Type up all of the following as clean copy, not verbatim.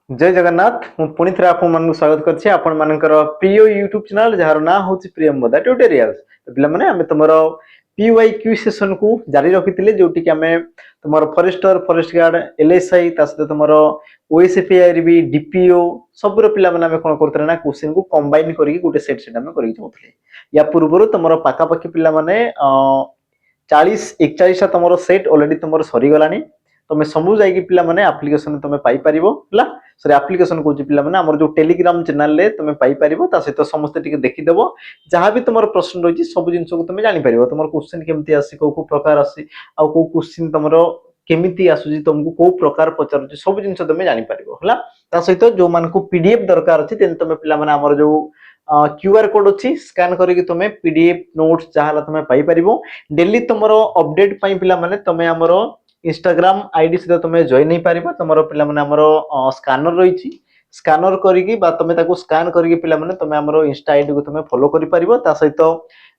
जय जगन्नाथ मु पुणी थे आप स्वागत करछि आपण मानकर प्रिय यूट्यूब चैनल जार ना होछि प्रियंवदा ट्यूटोरियल्स। तो पिला माने हमें तुमरो पीवाईक्यू सेशन को जारी रखिथिले जोटी कि हमें तुमरो फॉरेस्टर फॉरेस्ट गार्ड एलएसआई ता सहित तुमरो ओएसएफआईआरबी डीपीओ सब रो पिला माने हमें कोन करतरे ना क्वेश्चन को कंबाइन करी गुटे सेट सेट हमें करी जोथले या पूर्वरो तुमरो पाका पाकी पिला माने 40 41 तुमरो सेट ऑलरेडी तुमरो सरी गलानी तुम सबू जाइए पिला माने एप्लिकेशन तुम पाई परिबो हला सॉरी एप्लिकेशन को पिला माने हमर जो टेलीग्राम चैनल ले तुम पाई परिबो ता सहित समस्त टिके देखि देबो जहां भी तुमर प्रश्न रही सब जिंस को तुम जानि परिबो तुमर क्वेश्चन केमती आसी को प्रकार आसी आ को क्वेश्चन तुमरो केमिति आसुजी तुमको को प्रकार पचारुची सब जिंस तुम जानि परिबो हला ता सहित जो मान को पीडीएफ दरकार अछि तेन तुम पिला माने हमर जो क्यूआर कोड अच्छी स्कैन करके तुम पीडीएफ नोट्स जहाँ तुम पाई परिबो डेली तुमरो अपडेट पई पिला माने तुम हमर इंस्टाग्राम आईडी सहित तुम जॉइन नहीं पारिबो तुमरो पिला माने हमरो स्कैनर रही स्कैनर करिकी बा तुम ताको स्कैन करके पिला माने तुम हमरो इंस्टा आईडी को तुम फॉलो करि परिबो ता सहित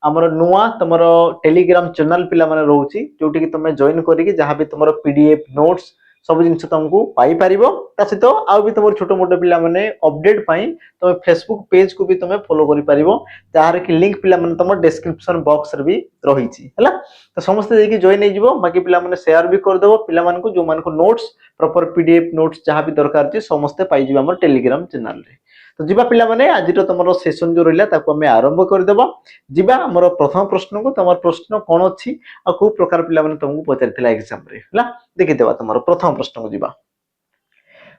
हमरो नुआ तुमरो टेलीग्राम चैनल पिला माने रहउची जोटी कि तुम जॉइन करिकी जहाँ भी तुमरो पीडीएफ नोट्स सब जिन तुमको पाई परिबो ता सहित आउ भी तुम छोट मोट पिला माने अपडेट पाई तुम फेसबुक पेज को भी तुम फॉलो करि परिबो तार कि लिंक पिला माने तुम डिस्क्रिप्शन बॉक्स रे भी रहिची हला तो समस्त देखि जॉइन नै जिवो बाकी पिला माने शेयर भी कर देबो पिला मान को जो मान को नोट्स प्रॉपर पीडीएफ नोट्स जहाँ भी दरकार छी समस्त पाई जिवो हमर टेलीग्राम चैनल रे तो जिबा पिला माने आज तुमरो सेशन जो रहिला ताको हमें आरंभ कर देबो जिबा हमर प्रथम प्रश्न को तमर प्रश्न कोन अछि आ को प्रकार पिला माने तुमको पचारिथिला एग्जाम रे हला देखि देबा तमर प्रथम प्रश्न को जिबा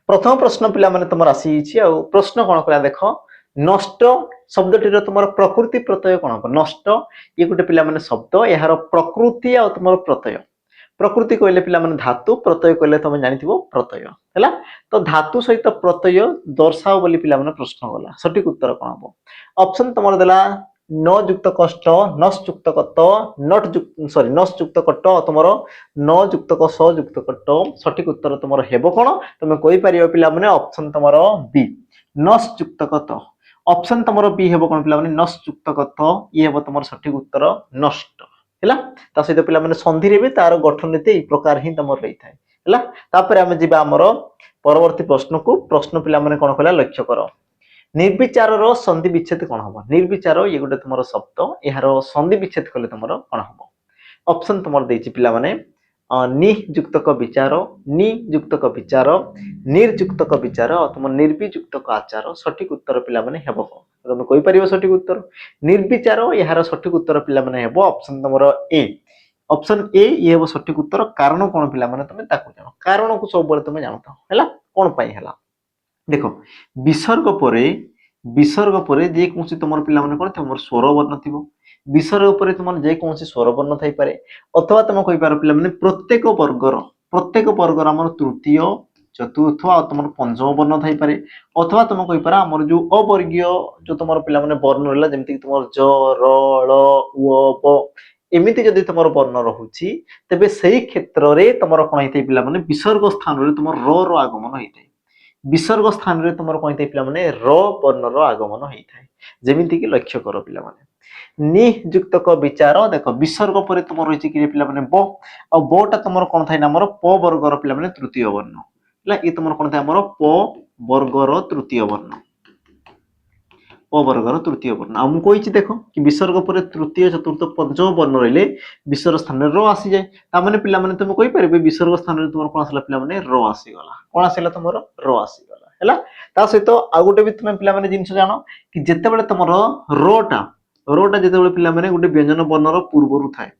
प्रथम प्रश्न पिला माने तमर आसी छी आ प्रश्न कोन कला देखो नष्ट शब्दटीर तुम प्रकृति प्रत्यय कौन हम नष्ट ये गोटे पिला माने शब्द यार प्रकृति आ तुम प्रत्यय प्रकृति कहले पिला माने धातु प्रत्यय कहले तुम जानिथिबो प्रत्यय हैला तो धातु सहित प्रत्यय दर्शाओ बोली पिला माने प्रश्न गला सटीक उत्तर कौन हम ऑप्शन तुम देला न युक्त कष्ट नस युक्त कत नट सॉरी नस युक्त कट तुम न युक्त क स युक्त कट सटीक उत्तर तुम हेबो कोन तुम कहि परियो पिला माने ऑप्शन तुम बी नस युक्त कत ऑप्शन तुम बी हेबो कोन पिला माने नस युक्त कत ये हेबो तुम सटीक उत्तर नष्ट हैला ता सहित पिला माने संधि रे भी तार गठन नीति ई प्रकार ही तुम रही थाए हैला तापर हम जिबा हमर परवर्ती प्रश्न को प्रश्न पिला माने कोन कहला लक्ष्य करो निर्विचार रो संधि विच्छेद कोन हबो निर्विचार ये गोटे तुम शब्द यार संधि विच्छेद कले तुम कोन हबो ऑप्शन तुम देछि पिला माने नियुक्तक विचार नियुक्तक विचार निर्युक्तक विचार तुम निर्वियुक्तक आचार सठिक उत्तर पिला माने हेबो तुम कहि परिबो सठिक उत्तर निर्विचार यार सठिक उत्तर पिला माने हेबो ऑप्शन तुमरो ए ऑप्शन ए ये हेबो सठिक उत्तर कारण कोन पिला माने तुम ताकू जानो कारण को सब बळे तुम जानतो हैला कोन पई हैला देखो विसर्ग परे जे कोनसी तुमर पिला माने कोन तुमर स्वर वर्ण थिबो विसर्ग परे तुमर जे कोनसी स्वर वर्ण थाई पारे अथवा तुम कहि पारो पिला माने प्रत्येक वर्गर हमर तृतीय चतुर्थ आ तुमर पंचम वर्ण थाई पारे अथवा तुम कहि पारा हमर जो अवर्गीय जो तुमर पिला माने वर्ण रहला जेमति तुमर ज र ल उ प एमिति जदि तुमर वर्ण रहुची तबे सही क्षेत्र रे तुमर कोन हितै पिला माने विसर्ग स्थान रे तुमर र आगमन हितै विसर्ग स्थान रे तुमर कोन हितै पिला माने र वर्ण रो आगमन हितै जेमिति कि लक्ष्य करो पिला माने नियुक्तक विचार देख विसर्ग पर तुम रही कि पिला माने ब आ बटा तुम कौन थाए ना प वर्गर पिला माने तृतीय वर्ण हला ये तुम कौन थाए प वर्गर तृतीय वर्ण प वर्गर तृतीय वर्ण आ मु कहिछि देखो कि विसर्ग पर तृतीय चतुर्थ पंचम वर्ण रहिले विसर्ग स्थान रे र आसी जाय ता माने पिला माने तुम कहि परबे विसर्ग स्थान रे तुम कोन आसला पिला माने र आसी गला कोन आसीला तुमरो र आसी गला हला ता सहित आ गुटे भी तुम पिला माने जिंस जानो कि जत्ते बेले तुमरो रोटा जते बेले पिला माने गुटे व्यंजन वर्ण रो पूर्वरु थाए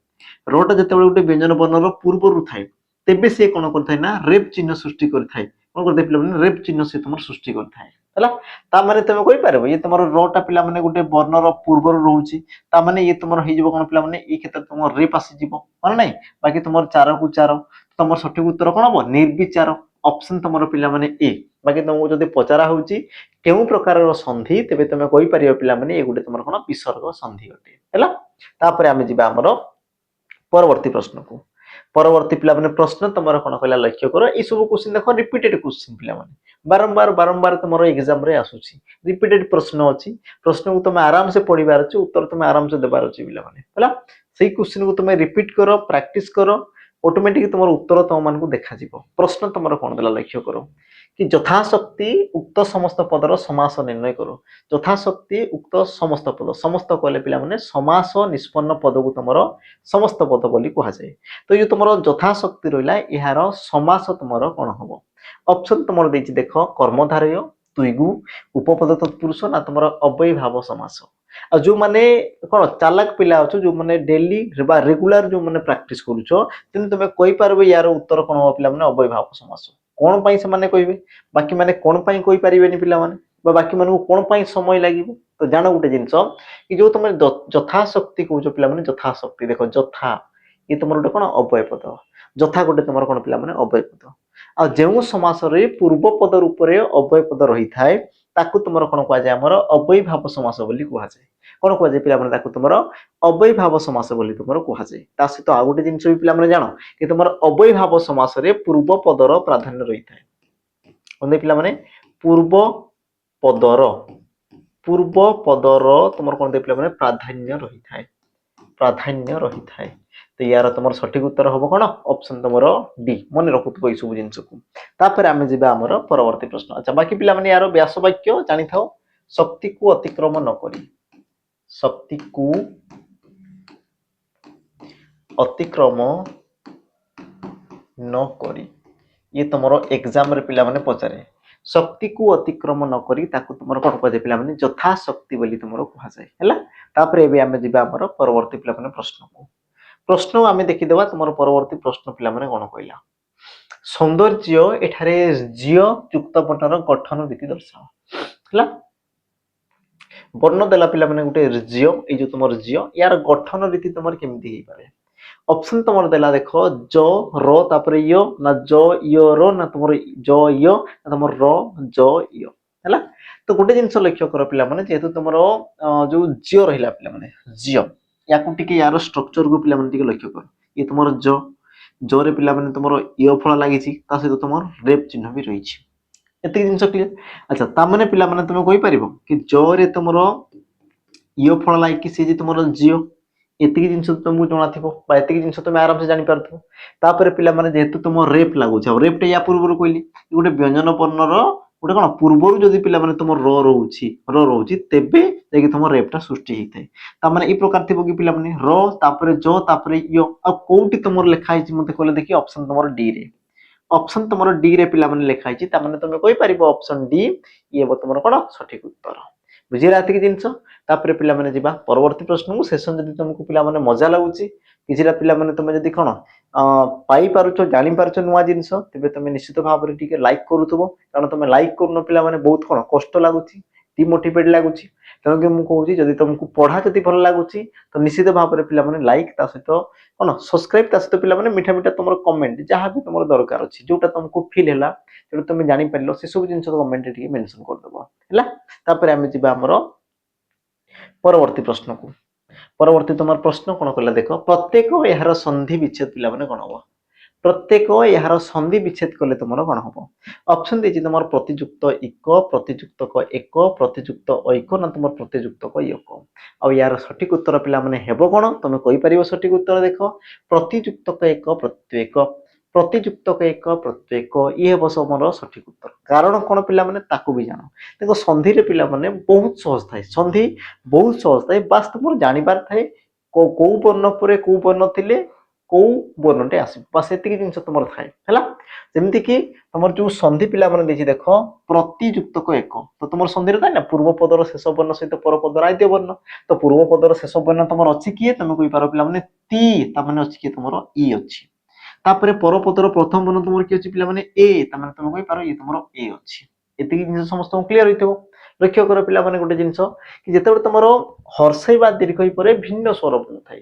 रोटा जते बेले गुटे व्यंजन वर्ण रो पूर्वरु थाए तेबे से कोन करथाय ना रेप चिन्ह सृष्टि करथाय कोन करथाय पिला माने रेप चिन्ह से तुमर सृष्टि करथाय हला ता माने तुम कहि पारबो ये तुमर रोटा पिला माने गुटे वर्ण रो पूर्वरु रहउची ता माने ये तुमर हे जिवो कोन पिला माने ए क्षेत्र तुमर रेप आसी जिवो माने नै बाकी तुमर 4 को 4 तुमर सठिक उत्तर कोन हबो निर्विचार ऑप्शन तुमर पिला माने ए बाकी तुमको जदि पचारा होउची केउ प्रकार रो संधि तेबे तुम कहि परियो पिला माने ए गुटे तुमर कोन विसर्ग संधि अटे हला तापरे हम जिबा हमरो परवर्ती प्रश्न को परवर्ती पिला माने प्रश्न तुमर कोन कहला लक्ष्य करो ई सब क्वेश्चन देखो रिपीटेड क्वेश्चन पिला माने बारंबार तुमरो एग्जाम रे आसुची रिपीटेड प्रश्न अछि प्रश्न को तुम आराम से पढिबार अछि उत्तर तुम आराम से देबार अछि पिला माने हला सेही क्वेश्चन को तुम रिपीट करो प्रैक्टिस करो ऑटोमेटिक तुमर उत्तर तुम मान को देखा जिवो प्रश्न तुमरो कोन देला लक्ष्य करो कि ଯଥାଶକ୍ତି ଉକ୍ତ ସମସ୍ତ ପଦର ସମାସ ନିର୍ଣ୍ଣୟ କର। ଯଥାଶକ୍ତି ଉକ୍ତ ସମସ୍ତ ପଦ, ସମସ୍ତ କହିଲେ ପିଲାମାନେ ସମାସ ନିଷ୍ପନ୍ନ ପଦକୁ ତମର ସମସ୍ତ ପଦ ବୋଲି କୁହାଯାଏ। ତ ଏ ଯୋଉ ତମର ଯଥାଶକ୍ତି ରହିଲା ଏହାର ସମାସ ତମର କଣ ହବ? ଅପସନ ତମର ଦେଇଛି ଦେଖ କର୍ମଧାରୟ, ତୁଇଗୁ, ଉପପଦ ତତ୍ପୁରୁଷ ନା ତମର ଅବ୍ୟୟୀଭାବ ସମାସ। ଆଉ ଯୋଉମାନେ କଣ ଚାଲାକ ପିଲା ଅଛ, ଯୋଉମାନେ ଡେଲି ବା ରେଗୁଲାର ଯୋଉମାନେ ପ୍ରାକ୍ଟିସ କରୁଛ, ତେଣୁ ତମେ କହିପାରିବେ ୟାର ଉତ୍ତର କଣ ହବ ପିଲାମାନେ? ଅବ୍ୟୟୀଭାବ ସମାସ। କଣ ପାଇଁ ସେମାନେ କହିବେ? ବାକି ମାନେ କଣ ପାଇଁ କହିପାରିବେନି ପିଲାମାନେ, ବା ବାକି ମାନଙ୍କୁ କଣ ପାଇଁ ସମୟ ଲାଗିବ? ତ ଜାଣ ଗୋଟେ ଜିନିଷ କି ଯୋଉ ତମେ ଯଥାଶକ୍ତି କହୁଛ ପିଲାମାନେ, ଯଥାଶକ୍ତି ଦେଖ ଯଥା ଏ ତମର ଗୋଟେ କଣ ଅବ୍ୟୟ ପଦ, ଯଥା ଗୋଟେ ତମର କଣ ପିଲାମାନେ ଅବ୍ୟୟ ପଦ। ଆଉ ଯେଉଁ ସମାସରେ ପୂର୍ବ ପଦ ରୂପରେ ଅବ୍ୟୟ ପଦ ରହିଥାଏ ତାକୁ ତମର କଣ କୁହାଯାଏ? ଆମର ଅବ୍ୟୟୀଭାବ ସମାସ ବୋଲି କୁହାଯାଏ। କଣ କୁହାଯାଏ ପିଲାମାନେ? ତାକୁ ତମର ଅବ୍ୟୟୀଭାବ ସମାସ ବୋଲି ତମର କୁହାଯାଏ। ତା ସହିତ ଆଉ ଗୋଟେ ଜିନିଷ ବି ପିଲାମାନେ ଜାଣ କି ତମର ଅବ୍ୟୟୀଭାବ ସମାସରେ ପୂର୍ବ ପଦର ପ୍ରାଧାନ୍ୟ ରହିଥାଏ। କଣ ପିଲାମାନେ? ପୂର୍ବ ପଦର ତମର କଣ ପିଲାମାନେ ପ୍ରାଧାନ୍ୟ ରହିଥାଏ, ପ୍ରାଧାନ୍ୟ ରହିଥାଏ। ତ ୟାର ତମର ସଠିକ ଉତ୍ତର ହବ କଣ? ଅପସନ ତମର ଡି। ମନେ ରଖୁଥିବ ଏଇ ସବୁ ଜିନିଷକୁ। ତାପରେ ଆମେ ଯିବା ଆମର ପରବର୍ତ୍ତୀ ପ୍ରଶ୍ନ। ଆଚ୍ଛା ବାକି ପିଲାମାନେ ୟାର ବ୍ୟାସ ବାକ୍ୟ ଜାଣିଥାଉ, ଶକ୍ତିକୁ ଅତିକ୍ରମ ନ କରି, ଶକ୍ତିକୁ ଅତିକ୍ରମ ନ କରି, ଇଏ ତମର ଏକ୍ସାମ ରେ ପିଲାମାନେ ପଚାରେ। ଶକ୍ତିକୁ ଅତିକ୍ରମ ନ କରି ତାକୁ ତମର କଣ କୁହାଯାଏ ପିଲାମାନେ? ଯଥାଶକ୍ତି ବୋଲି ତମର କୁହାଯାଏ ହେଲା। ତାପରେ ଏବେ ଆମେ ଯିବା ଆମର ପରବର୍ତ୍ତୀ ପିଲାମାନେ ପ୍ରଶ୍ନକୁ। ପ୍ରଶ୍ନ ଆମେ ଦେଖିଦେବା ତମର ପରବର୍ତ୍ତୀ ପ୍ରଶ୍ନ ପିଲାମାନେ କଣ କହିଲା? ସୌନ୍ଦର୍ଯ୍ୟ ଏଠାରେ ଝିଅ ଯୁକ୍ତ ବର୍ଣ୍ଣର ଗଠନ ରୀତି ଦର୍ଶାଅ ହେଲା। ବର୍ଣ୍ଣ ଦେଲା ପିଲାମାନେ ଗୋଟେ ଝିଅ, ଏଇ ଯୋଉ ତମର ଝିଅ ୟାର ଗଠନ ରୀତି ତମର କେମିତି ହେଇପାରେ? ଅପସନ ତମର ଦେଲା ଦେଖ ଜ ର ତାପରେ ୟ ନା ଜ ୟ ର ନା ତମର ଜ ୟ ନା ତମର ର ଜ ୟ ହେଲା। ତ ଗୋଟେ ଜିନିଷ ଲକ୍ଷ୍ୟ କର ପିଲାମାନେ, ଯେହେତୁ ତମର ଯୋଉ ଝିଅ ରହିଲା ପିଲାମାନେ, ଝିଅ ୟାକୁ ଟିକେ ୟାର ଷ୍ଟ୍ରକ୍ଚରକୁ ପିଲାମାନେ ଟିକେ ଲକ୍ଷ୍ୟ କର। ଇଏ ତମର ଜରେ ପିଲାମାନେ ତମର ୟ ଫଳ ଲାଗିଛି, ତା ସହିତ ତମର ରେପ ଚିହ୍ନ ବି ରହିଛି। ଏତିକି ଜିନିଷ କ୍ଲିୟର। ଆଚ୍ଛା ତାମାନେ ପିଲାମାନେ ତମେ କହିପାରିବ କି ଜରେ ତମର ୟ ଫଳ ଲାଗିକି ସେ ଯେ ତମର ଝିଅ, ଏତିକି ଜିନିଷ ତମକୁ ଜଣାଥିବ ବା ଏତିକି ଜିନିଷ ତମେ ଆରାମସେ ଜାଣିପାରୁଥିବ। ତାପରେ ପିଲାମାନେ ଯେହେତୁ ତମ ରେପ ଲାଗୁଛି, ଆଉ ରେପଟା ୟା ପୂର୍ବରୁ କହିଲି ଗୋଟେ ବ୍ୟଞ୍ଜନ ବର୍ଣ୍ଣର ଗୋଟେ କଣ ପୂର୍ବରୁ ଯଦି ପିଲାମାନେ ତମ ର ରହୁଛି ତେବେ ଯାଇକି ତମ ରେପଟା ସୃଷ୍ଟି ହେଇଥାଏ। ତାମାନେ ଏଇ ପ୍ରକାର ଥିବ କି ପିଲାମାନେ ର ତାପରେ ଜ ତାପରେ ୟ, ଆଉ କୋଉଠି ତମର ଲେଖା ହେଇଛି ମତେ କହିଲେ ଦେଖି? ଅପସନ ତମର ଡି ରେ। ଅପସନ ତମର ଡି ରେ ପିଲାମାନେ ଲେଖା ହେଇଛି, ତାମାନେ ତମେ କହିପାରିବ ଅପସନ ଡି ଇଏ ତମର କଣ ସଠିକ ଉତ୍ତର। ବୁଝିଲା ଏତିକି ଜିନିଷ। ତାପରେ ପିଲାମାନେ ଯିବା ପରବର୍ତ୍ତୀ ପ୍ରଶ୍ନକୁ। ସେସନ ଯଦି ତମକୁ ପିଲାମାନେ ମଜା ଲାଗୁଛି, କିଛିଟା ପିଲାମାନେ ତମେ ଯଦି କଣ ପାଇପାରୁଛ, ଜାଣିପାରୁଛ ନୂଆ ଜିନିଷ, ତେବେ ତମେ ନିଶ୍ଚିତ ଭାବରେ ଟିକେ ଲାଇକ୍ କରୁଥିବ। କାରଣ ତମେ ଲାଇକ୍ କରୁନ ପିଲାମାନେ ବହୁତ କଣ କଷ୍ଟ ଲାଗୁଛି, ଡିମୋଟିଭେଟ ଲାଗୁଛି। ତେଣୁକି ମୁଁ କହୁଛି ଯଦି ତମକୁ ପଢା ଯଦି ଭଲ ଲାଗୁଛି ତ ନିଶ୍ଚିତ ଭାବରେ ପିଲାମାନେ ଲାଇକ୍, ତା ସହିତ କଣ ସବସ୍କ୍ରାଇବ, ତା ସହିତ ପିଲାମାନେ ମିଠା ମିଠା ତମର କମେଣ୍ଟ ଯାହା ବି ତମର ଦରକାର ଅଛି, ଯୋଉଟା ତମକୁ ଫିଲ୍ ହେଲା, ଯୋଉଟା ତମେ ଜାଣିପାରିଲ, ସେସବୁ ଜିନିଷ କମେଣ୍ଟରେ ଟିକେ ମେନସନ କରିଦବ ହେଲା। ତାପରେ ଆମେ ଯିବା ଆମର ପରବର୍ତ୍ତୀ ପ୍ରଶ୍ନକୁ। ପରବର୍ତ୍ତୀ ତମର ପ୍ରଶ୍ନ କଣ କଲା ଦେଖ, ପ୍ରତ୍ୟେକ ଏହାର ସନ୍ଧି ବିଚ୍ଛେଦ ପିଲାମାନେ କଣ ହବ? ପ୍ରତ୍ୟେକ ଏହାର ସନ୍ଧି ବିଚ୍ଛେଦ କଲେ ତମର କଣ ହବ? ଅପସନ ଦେଇଛି ତମର ପ୍ରତିଯୁକ୍ତ ଇକ, ପ୍ରତିଯୁକ୍ତକ ଏକ, ପ୍ରତିଯୁକ୍ତ ଐକ ନା ତମର ପ୍ରତିଯୁକ୍ତକ ୟକ। ଆଉ ୟାର ସଠିକ ଉତ୍ତର ପିଲାମାନେ ହେବ କଣ? ତମେ କହିପାରିବ ସଠିକ ଉତ୍ତର ଦେଖ, ପ୍ରତିଯୁକ୍ତକ ଏକ ପ୍ରତ୍ୟେକ, ପ୍ରତିଯୁକ୍ତକ ଏକ ପ୍ରତ୍ୟେକ, ଇଏ ହେବ ସମର ସଠିକ ଉତ୍ତର। କାରଣ କଣ ପିଲାମାନେ ତାକୁ ବି ଜାଣ। ଦେଖ ସନ୍ଧିରେ ପିଲାମାନେ ବହୁତ ସହଜ ଥାଏ, ସନ୍ଧି ବହୁତ ସହଜ ଥାଏ, ବାସ୍ ତମର ଜାଣିବାର ଥାଏ କୋଉ ବର୍ଣ୍ଣ ପରେ କୋଉ ବର୍ଣ୍ଣ ଥିଲେ କୋଉ ବର୍ଣ୍ଣଟେ ଆସିବ, ବାସ୍ ଏତିକି ଜିନିଷ ତମର ଥାଏ ହେଲା। ଯେମିତି କି ତମର ଯୋଉ ସନ୍ଧି ପିଲାମାନେ ଦେଇଛି ଦେଖ ପ୍ରତିଯୁକ୍ତକ ଏକ, ତ ତମର ସନ୍ଧିରେ ଥାଏ ନା ପୂର୍ବ ପଦର ଶେଷ ବର୍ଣ୍ଣ ସହିତ ପର ପଦର ଆଦ୍ୟ ବର୍ଣ୍ଣ। ତ ପୂର୍ବ ପଦର ଶେଷ ବର୍ଣ୍ଣ ତମର ଅଛି କିଏ? ତମେ କହିପାର ପିଲାମାନେ ତି, ତାମାନେ ଅଛି କିଏ? ତମର ଇ ଅଛି। ତାପରେ ପରପଦର ପ୍ରଥମ ବର୍ଣ୍ଣ ତମର କିଏ ଅଛି ପିଲାମାନେ? ଏ, ତାମାନେ ତମେ କହିପାର ଇଏ ତମର ଏ ଅଛି। ଏତିକି ଜିନିଷ ସମସ୍ତଙ୍କୁ କ୍ଲିୟର ହେଇଥିବ। ଲକ୍ଷ୍ୟ କର ପିଲାମାନେ ଗୋଟେ ଜିନିଷ କି ଯେତେବେଳେ ତମର ହର୍ଷେଇ ବା ଦୀର୍ଘଇ ପରେ ଭିନ୍ନ ସ୍ୱର ବର୍ଣ୍ଣ ଥାଏ,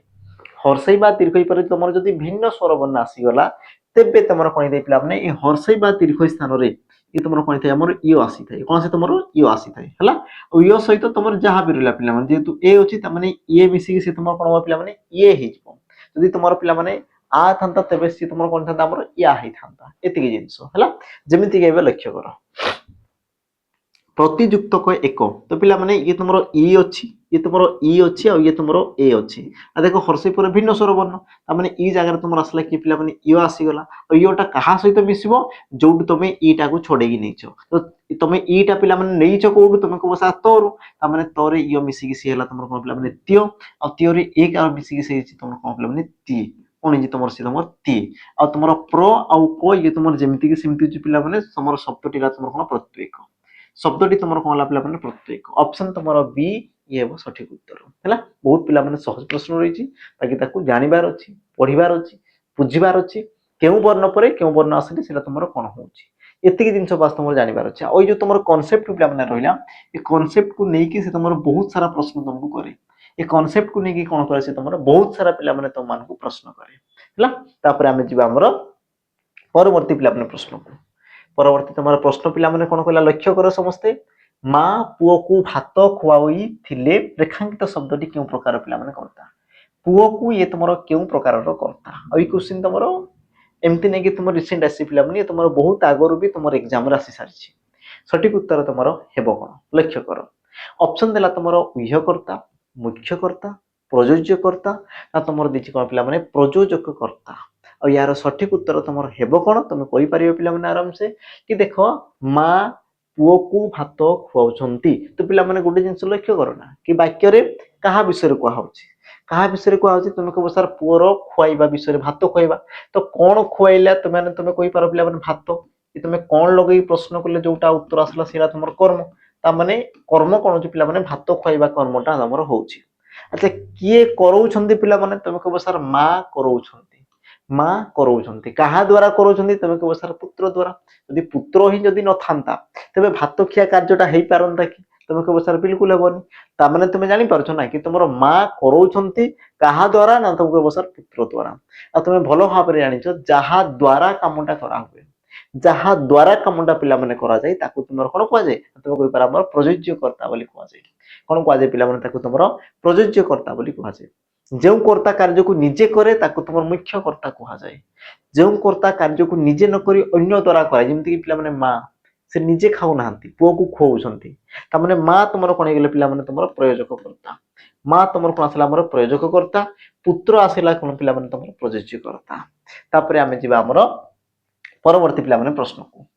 ହର୍ଷେଇ ବା ଦୀର୍ଘଇ ପରେ ତମର ଯଦି ଭିନ୍ନ ସ୍ୱର ବର୍ଣ୍ଣ ଆସିଗଲା, ତେବେ ତମର କଣ ହେଇଥାଏ ପିଲାମାନେ? এই ହର୍ଷେଇ ବା ଦୀର୍ଘଇ ସ୍ଥାନରେ ଇଏ ତମର କଣ ହେଇଥାଏ? ଆମର ୟ ଆସିଥାଏ। କଣ ଆସେ? ତମର ୟ ଆସିଥାଏ ହେଲା। ଆଉ ୟ ସହିତ ତମର ଯାହା ବି ରହିଲା ପିଲାମାନେ, ଯେହେତୁ ଏ ଅଛି ତାମାନେ ଇଏ ମିଶିକି ସେ ତମର କଣ ହବ ପିଲାମାନେ? ଇଏ ହେଇଯିବ। ଯଦି ତମର ପିଲାମାନେ ଆ ଥାନ୍ତା ତେବେ ସିଏ ତମର କଣ ଥାନ୍ତା? ଆମର ୟା ହେଇଥାନ୍ତା। ଏତିକି ଜିନିଷ ହେଲା। ଯେମିତି କି ଏବେ ଲକ୍ଷ୍ୟ କର प्रतिजुक्तक एक तो पिला माने ये तुमरो ई अछि ये तुमरो ई अछि और ये तुमरो ए अछि आ देखो हर्षई पर भिन्न स्वर वर्ण ता माने ई जगह तुमरो आसला कि पिला माने इयो आसी गला और इयोटा कहा सहित मिसिबो जोड तुमे ईटा को छोडेगी नेचो तो तुमे ईटा पिला माने नेइचो कोडु तुमे को बसा तोरु ता माने तोरे इयो मिसी कि सी हला तुमरो कोन पिला माने त्यो और त्यो रे एक आ मिसी कि से तुमरो कोन पिला माने ती कोन जे तुमरो से तुमरो ती और तुमरो प्रो और को ये तुमरो जेमिति कि सिमति पिला माने तुमरो शब्दटी ला तुमरो कोन प्रत्येक शब्दटी तुमर कौन पिला माने प्रत्येक ऑप्शन तुमर बी ये हो सठिक उत्तर है बहुत पिला माने सहज प्रश्न रही ताकि ताकू जानिबार अछि पढ़िबार अछि बुझिबार अछि केउ वर्ण परे केउ वर्ण आसले सेटा तुमर कोन होउछि एतिकी जिंस बास तुमर जानिबार अछि ओइ जो तुमर कांसेप्ट पिला माने रहिला ए कांसेप्ट को नै कि से तुमर बहुत सारा प्रश्न तुमको करे ए कांसेप्ट को नै कि कोन करे से तुमर बहुत सारा पिला माने तुम मान को प्रश्न करे हला तापर हमें जिबा हमर परवर्ती पिला माने प्रश्न को परवर्ती तुम प्रश्न पिला माने कोन कहला लक्ष्य कर समस्ते माँ पुओ को भात खुआई थिले रेखांकित शब्दटी क्यों प्रकार पिला माने करता पुओ को ये तुम क्यों प्रकार करता और क्वेश्चन तुम एमती नहीं कि तुम रिसेंट आसी पिला माने तुम बहुत आगरू भी तुम एग्जाम आसी सारी सठिक उत्तर तुम हेबो कोन लक्ष्य कर ऑप्शन देला तुम उह्यकर्ता मुख्यकर्ता प्रयोज्यकर्ता ना तुम देछि कोन पिला माने प्रयोजककर्ता और यार सठिक उत्तर तुम हेबो कोन तुम कहि परियो पिला माने आराम से कि देखो माँ पुओ को भात खुआउछंती तो पिला माने गोटे जिंस लक्ष्य करो ना कि वाक्य रे कहा विषय कुआ होछि कहा विषय कुआ होछि तुम कहबो सर पुओर खुआइबा विषय भात खुआइबा तो कोन खुआइला तुम कहि पारो पिला माने भात कि तुम कोन लगई प्रश्न करले जोटा उत्तर आसला सेरा तुमर कर्म ता माने कर्म कोन होछि पिला माने भात खुआइबा कर्मटा हमर होछि अच्छा किए करौछंती पिला माने तुम कहबो सर माँ करौछंती माँ करौछंती कहा द्वारा करौछंती तुम कहबो सर पुत्र द्वारा यदि पुत्र ही जदि न थांता तबे भात खिया कार्यटा हेई पारंता कि तुम कहबो सर बिल्कुल हेबनी ता माने तुम जानि पारछो ना कि तुमरो माँ करौछंती कहा द्वारा ना तुम कहबो सर पुत्र द्वारा आ तुम भलो भाबरे जानिछो जहा द्वारा कामटा करा हुए जहा द्वारा कामटा पिला माने करा जाय ताकू तुमर कोन कोआ जाय तुम कहि पार हमर प्रयोज्यकर्ता बोली कोआ जाय कोन कोआ जाय पिला माने ताकू तुमर प्रयोज्यकर्ता बोली कोआ जाय जो कर्ता कार्य को निजे करे ताकू तुमर मुख्य कर्ता कहा जाए जो कर्ता कार्य को निजे न करी अन्य द्वारा करे जेमति कि पिला माने माँ से निजे खाउ नाहंती पुओ को खुआउछंती ता माने माँ तुमर कोन गेले पिला माने तुमर प्रयोजककर्ता माँ तुमर कोन आसला हमर प्रयोजककर्ता पुत्र आसला कोन पिला माने तुमर प्रयोज्यकर्ता तापरे आमे जिबा हमर परवर्ती पिला माने प्रश्न को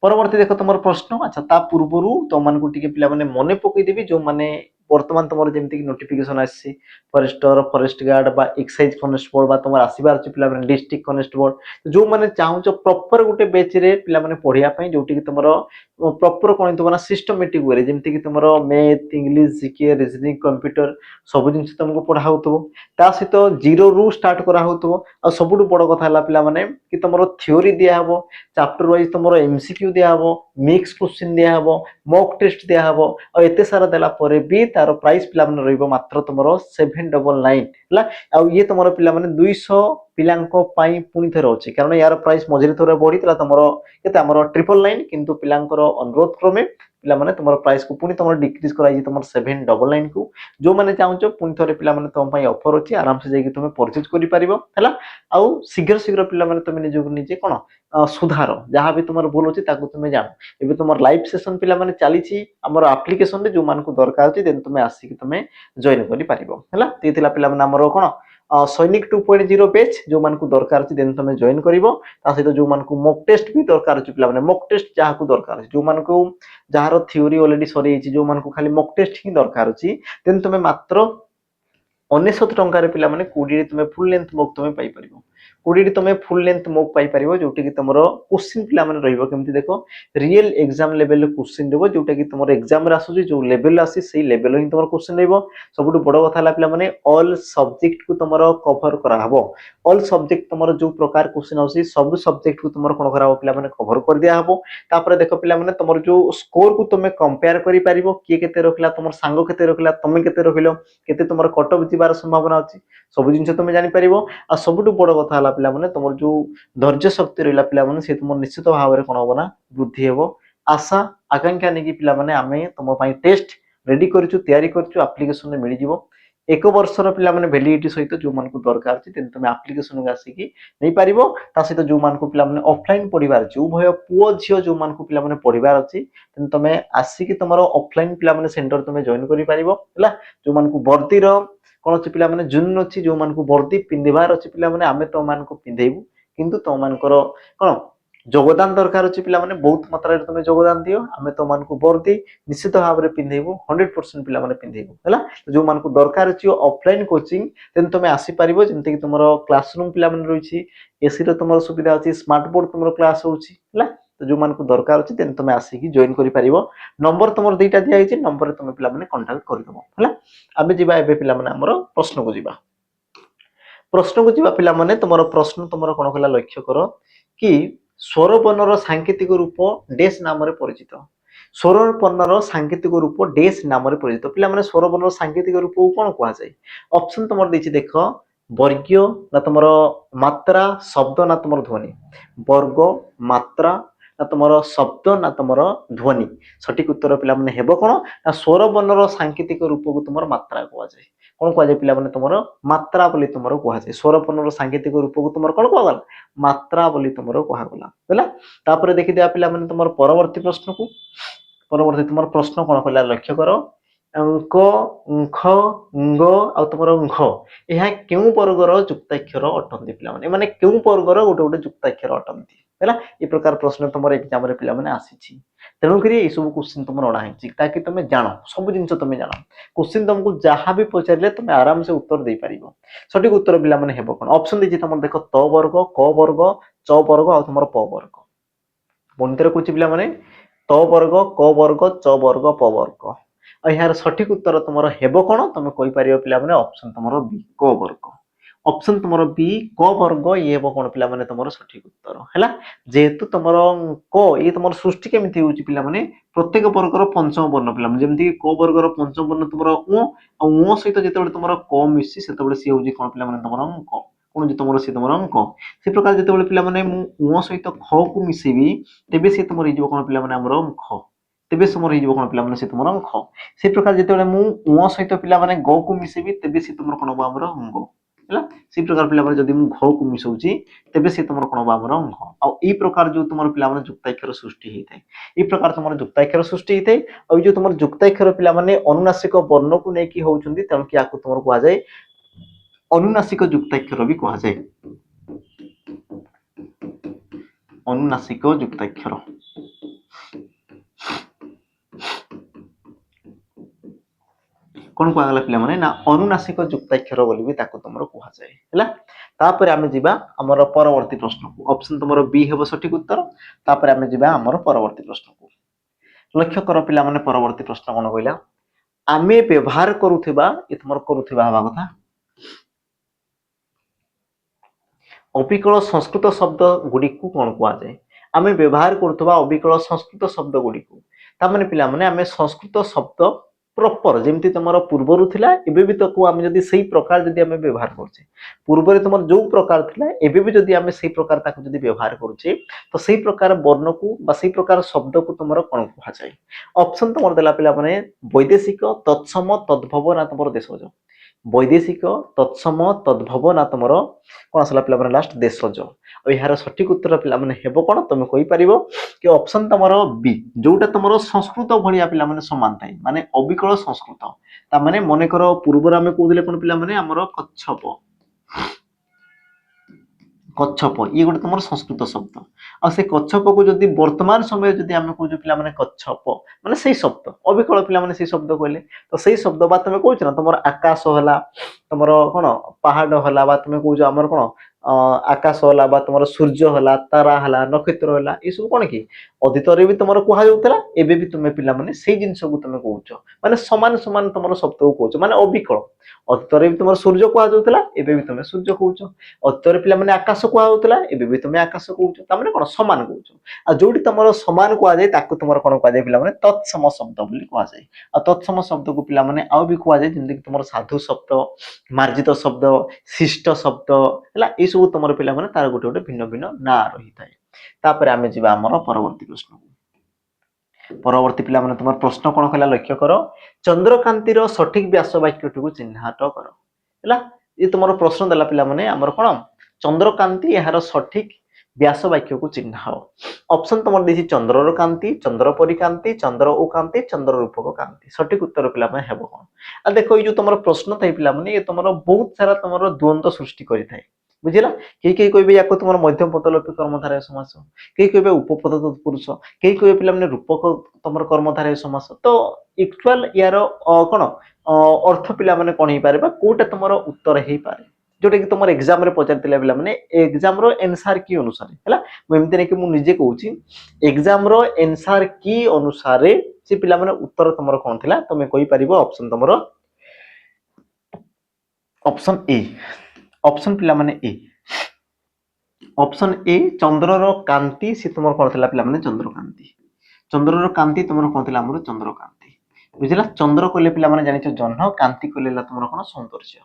परवर्ती देखो तुम प्रश्न अच्छा ता पूर्वरु तुम मान को टिके पिला माने मने पकई देबी जो माने वर्तमान तुम जेमति कि नोटिफिकेशन आसी फॉरेस्टर फॉरेस्ट गार्ड बा एक्साइज कॉन्स्टेबल बा तुम आसीबार अछि पिला माने डिस्ट्रिक्ट कॉन्स्टेबल जो माने चाहूचो प्रॉपर गुटे बैच रे पिला माने पढिया पई जोटी कि तुमरो प्रॉपर कोन तुमरा सिस्टमैटिक वे जेमति कि तुमरो math English GK reasoning computer सब जिंस तुमको पढा होतबो ता सहित जीरो रु स्टार्ट करा होतबो आ सबुटु बड़ कथा हला पिला माने कि तुमरो थ्योरी दिया हबो चैप्टर वाइज तुमरो एमसीक्यू दिया हबो मिक्स क्वेश्चन दिया हबो मॉक टेस्ट दिया हबो और एते सारा देला परे भी तार प्राइस पिला माने रहइबो मात्र तुमरो 799 हला आ ये तुमरो पिला माने 200 पिलांको पाई पुनी थरे अछि कारण यार प्राइस मझिरे थोरे बढ़ितला तुमरो केते हमरो 999 किंतु पिलांकर अनुरोध क्रमे पिला माने तुमरो प्राइस को पुनी तुमरो डिक्रीज कराई तुमरो 799 को जो माने चाहूचो पुनी थरे पिला माने तुम पाई ऑफर अछि आराम से जाई कि तुमे परचेज करि परिबो हला आउ शीघ्र शीघ्र पिला माने तुमे निजो निजे कोन सुधार जहां भी तुमरो भूल अछि ताकू तुमे जानो एबे तुमर लाइव सेशन पिला माने चली छी हमर एप्लीकेशन रे जो मान को दरकार अछि देन तुमे आसी कि तुमे जॉइन करि परिबो हला तेतिला पिला माने हमरो कोन सैनिक 2.0 बैच जो मान को दरकार अछि देन तुमे जॉइन करिवो ता सहित जो मान को मॉक टेस्ट भी दरकार अछि पिला माने मॉक टेस्ट जहां को दरकार अछि जो मान को जहार थ्योरी ऑलरेडी सरी अछि जो मान को खाली मॉक टेस्ट ही दरकार अछि देन तुमे मात्र 99 टंका रे पिला माने 20 रे तुमे फुल लेंथ मॉक तुमे पाई परिबो 20 रे तुमे फुल लेंथ मॉक पाई परिबो जोटी कि तुमरो क्वेश्चन पिला माने रहइबो केमति देखो रियल एग्जाम लेवल क्वेश्चन देबो जोटा कि तुमरो एग्जाम रे आसु जो लेवल आसी सेही लेवल ही तुमरो क्वेश्चन रहइबो सबुटु बड़ कथा हला पिला माने ऑल सब्जेक्ट को तुमरो कवर करा हबो ऑल सब्जेक्ट तुमरो जो प्रकार क्वेश्चन आसी सब सब्जेक्ट को तुमरो कोन करा हबो पिला माने कवर कर दिया हबो तापर देखो पिला माने तुमरो जो स्कोर को तुमे कंपेयर करि परिबो के केते रखला तुमर सांगो केते रखला तुमे केते रखिलो केते तुमरो कट ऑफ जिबार संभावना अछि सब जिंस तुमे जानि परिबो आ सबुटु बड़ कथा हला पिला माने तुमर जो धैर्य शक्ति रहला पिला माने से तुम निश्चित भाव रे कोन होबो ना वृद्धि हेबो आशा आकांक्षा नेकी पिला माने आमे तुम पई टेस्ट रेडी करछु तयारी करछु एप्लीकेशन रे मिलि जिवो एक वर्षर पिला माने वैलिडिटी सहित जो मान को दरकार अछि तेन तुम एप्लिकेशन को आसी नहीं पारिबो ता सहित जो मान को पिला माने ऑफलाइन पढिबार अछि उभय पुओ झियो जो मान को पिला माने पढिबार अछि तेन तुमे आसी कि तमरो ऑफलाइन पिला माने सेंटर तुमे जॉइन करि पारिबो हला जो मान को वर्दी रो कोन अछि पिला माने जुन अछि जो मान को वर्दी पिंदिबार अछि पिला माने आमे तो मान को पिंदेबु किंतु तो मान करो कोन योगदान दरकार अछि पिला माने बहुत मात्रा रे तुमे योगदान दियो आमे तो मान को वर्दी निश्चित भाव रे पिंदेबु 100% पिला माने पिंदेबु हला जो मान को दरकार अछि ऑफलाइन कोचिंग तेन तुमे आसी पारिबो जेंते कि तुमरो क्लासरूम पिला माने रहिछि एसी रो तुमरो सुविधा अछि स्मार्ट बोर्ड तुमरो क्लास होछि हला तो जो मान को दरकार अछि तेन तुमे आसी कि जॉइन करि पारिबो नंबर तुमरो दुईटा दिया हिछि नंबर रे तुमे पिला माने कांटेक्ट करि दबो हला आबे जिबा एबे पिला माने हमरो प्रश्न को जिबा पिला माने तुमरो प्रश्न तुमरो कोन कला लक्ष्य करो कि स्वरवर्णर सांकेतिक रूप डैश नाम रे परिचित स्वरवर्णर सांकेतिक रूप डैश नाम रे परिचित पिला माने स्वरवर्णर सांकेतिक रूप को कोन कुआ जाय ऑप्शन तुमर देछि देखो वर्ग ना तुमर मात्रा शब्द ना तुमर ध्वनि वर्ग मात्रा ना तुमर शब्द ना तुमर ध्वनि सठिक उत्तर पिला माने हेबो कोन ना स्वरवर्णर सांकेतिक रूप को तुमर मात्रा कुआ जाय कोन कुआ जाय पिला माने तुमर मात्रा बोली तुमर कुआ जाय स्वरवर्णर सांकेतिक रूप को तुमर कोन कुआ गला मात्रा बोली तुमर कुआ गला हैला तापर देखि दिया पिला माने तुमर परवर्ती प्रश्न को परवर्ती तुमर प्रश्न कोन कला लक्ष्य करो अंक ख ग आ तुमर घ ଏହା କେउ ବର୍ଗର ଯୁକ୍ତାକ୍ଷର ଅଟନ୍ତି ପିଲାମାନେ ମାନେ କେउ ବର୍ଗର ଗୋଟେ ଗୋଟେ ଯୁକ୍ତାକ୍ଷର ଅଟନ୍ତି ହେଲା ଏ ପ୍ରକାର ପ୍ରଶ୍ନ ତମର एग्जाम रे पिलाମାନେ ଆସିଛି ତେଣୁ କରି ଏ ସବୁ क्वेश्चन तमर अणा है ताकि तुम जान सब जिन तुम जान क्वेश्चन तुमको जहां भी पचारे तुम आराम से उत्तर दे पार सठिक उत्तर पिला माने हेबो कोन ऑप्शन देछि तुम देखो त वर्ग क वर्ग च वर्ग आ तुमर प वर्ग पुनितर कुछ पिला माने त वर्ग क वर्ग च वर्ग प वर्ग आ यार सठिक उत्तर तुमर हेबो कोन तुम कहि पारियो पिला माने ऑप्शन तुमर बी क वर्ग ऑप्शन तुमर बी क वर्ग ये हेबो कोन पिला माने तुमर सठिक उत्तर हैला जेहेतु तुमर क ये तुमर सृष्टि केमिति होउची पिला माने प्रत्येक वर्गर पंचम वर्ण पिला माने जेमति क वर्गर पंचम वर्ण तुमर उ सहित जेतेबेले तुमर क मिसी सेतेबेले सी होउची कोन पिला माने तुमर अंक कोन जे तुमर सी तुमर अंक से प्रकार जेतेबेले पिला माने मु उ सहित ख को मिसेबी तेबे से तुमर हिजो कोन पिला माने हमर अंक तेबे समर हिजो कोन पिला माने से तुमर अंक से प्रकार जेतेबेले मु उ सहित पिला माने ग को मिसेबी तेबे से तुमर कोन बा हमर अंक हैला से प्रकार पिला माने जदी मु घ को मिसौची तेबे से तुमर कोन बा हमर अंक आ ई प्रकार जो तुमर पिला माने जुक्ताक्षर सृष्टि हेतै ई प्रकार तुमर जुक्ताक्षर सृष्टि हेतै आ जो तुमर जुक्ताक्षर पिला माने अनुनासिक वर्ण को नेकी होउचंदी तण कि आकु तुमर कुआ जाय अनुनासिक जुक्ताक्षर भी कुआ जाय अनुनासिक जुक्ताक्षर कोन कुआ गला पिला माने ना अनुनासिक जुक्ताक्षर बोली भी ताको तुमरो कुआ जाय हैला तापर आमे जिबा हमर परवर्ती प्रश्न को ऑप्शन तुमरो बी हेबो सठिक उत्तर तापर आमे जिबा हमर परवर्ती प्रश्न को लक्ष्य कर पिला माने परवर्ती प्रश्न कोन कइला आमे व्यवहार करूथिबा ए तुमर करूथिबा हवा कथा अविकल संस्कृत शब्द गुडी को कोन कुआ जाय आमे व्यवहार करूथिबा अविकल संस्कृत शब्द गुडी को ता माने पिला माने आमे संस्कृत शब्द प्रॉपर जेमति तमरो पूर्वरु थिला एबे भी तो को आमे जदी सही प्रकार जदी आमे व्यवहार करछे पूर्वरे तमर जो प्रकार थिला एबे भी जदी आमे सही प्रकार ताको जदी व्यवहार करछे तो सही प्रकार वर्ण को बा सही प्रकार शब्द को तमरो कोन कुहा जाय ऑप्शन तमर देला पिला माने वैदेशिक तत्सम तद्भव ना तमरो देशज वैदेशिक तत्सम तद्भव ना तमरो कोन असला पिला माने लास्ट देशज आ यार सठिक उत्तर पिला माने हेबो कोन तुम कहि परिबो कि ऑप्शन तमरो बी जोटा तमरो संस्कृत भलिया पिला माने समान थाई माने अविकल संस्कृत ता माने मने करो पूर्वर आमे कोदिले कोन पिला माने हमरो कच्छप कच्छप ये गोटे तुम संस्कृत शब्द आ से कच्छप को जदि वर्तमान समय जदि आमे कहू पिला माने कच्छप माने सही शब्द अविकल पिला माने सही शब्द कहले तो सही शब्द बा तुम कहू ना तुम आकाश होला तुम कोन पहाड़ होला बा तुम कहू हमर कोन आकाश होला बा तुम सूर्य होला तारा होला नक्षत्र होला ये सब कोन कि अतीतरे भी तुम कुहा जाउतला एबे भी तुम पिला माने सही जिंस को तुम कहूछ माने समान समान तुम शब्द को कहूछ माने अविकल अतीतरे भी तुम सूर्य कुहा जाउतला एबे भी तुम सूर्य कहूछ अतीतरे पिला माने आकाश कुहा जाउतला एबे भी तुम आकाश कहूछ ता माने कोन समान कहूछ आ जोडी तुमरो समान कुहा जाय ताको तुमरो कोन कुहा जाय पिला माने तत्सम शब्द बोली कुहा जाय आ तत्सम शब्द को पिला माने आउ भी कुहा जाय जेंति तुमरो साधु शब्द मार्जित शब्द शिष्ट शब्द हला ए सब तुमरो पिला माने तार गोटे गोटे भिन्न भिन्न ना रही थाए तापर आमे जिबा हमर परवर्ती प्रश्न परवर्ती पिला माने तुमर प्रश्न कोन कहला लक्ष्य करो चंद्रकांतिर सठिक व्यास वाक्यटू चिन्हाट कर हला ये तुमर प्रश्न देला पिला माने हमर कोन चंद्रकांति यार सठिक व्यास वाक्य को चिन्हाओ ऑप्शन तुम देसी चंद्रर कांति चंद्र परिकांति चंद्र ओ कांति चंद्र रूपक कांति सठिक उत्तर पिला में हेबो कोन आ देखो ये जो तुम प्रश्न थाई पिला माने ये तुम बहुत सारा तुम द्वंद्व सृष्टि करि थाई बुझिला कई कहबे या तुम मध्यम पदलोपी कर्मधारय समास कई कहबे उपपद तत्पुरुष कई कहबे पिला माने रूपक तुम कर्मधारय समास तो एक्चुअल यार कोन अर्थ पिला माने कोन ही पारे बा कोटा तुमरो उत्तर हे पारे जोटा कि तुम एग्जाम रे पचारथिला पिला माने एग्जाम रो आंसर की अनुसार हैला मु एमते नै कि मु निजे कहूची एग्जाम रो आंसर की अनुसार से पिला माने उत्तर तुमरो कोन थिला तमे कहि परिबो ऑप्शन तुमरो ऑप्शन ए ऑप्शन पिला माने ए ऑप्शन ए चंद्र रो कांति से तुमरो कोन थिला पिला माने चंद्र रो कांति तुमरो कोन थिला हमरो चंद्रकांति बुझिला चंद्र कोले पिला माने जानिछ जन्ह कांति कोले ला तुमरो कोन सौंदर्य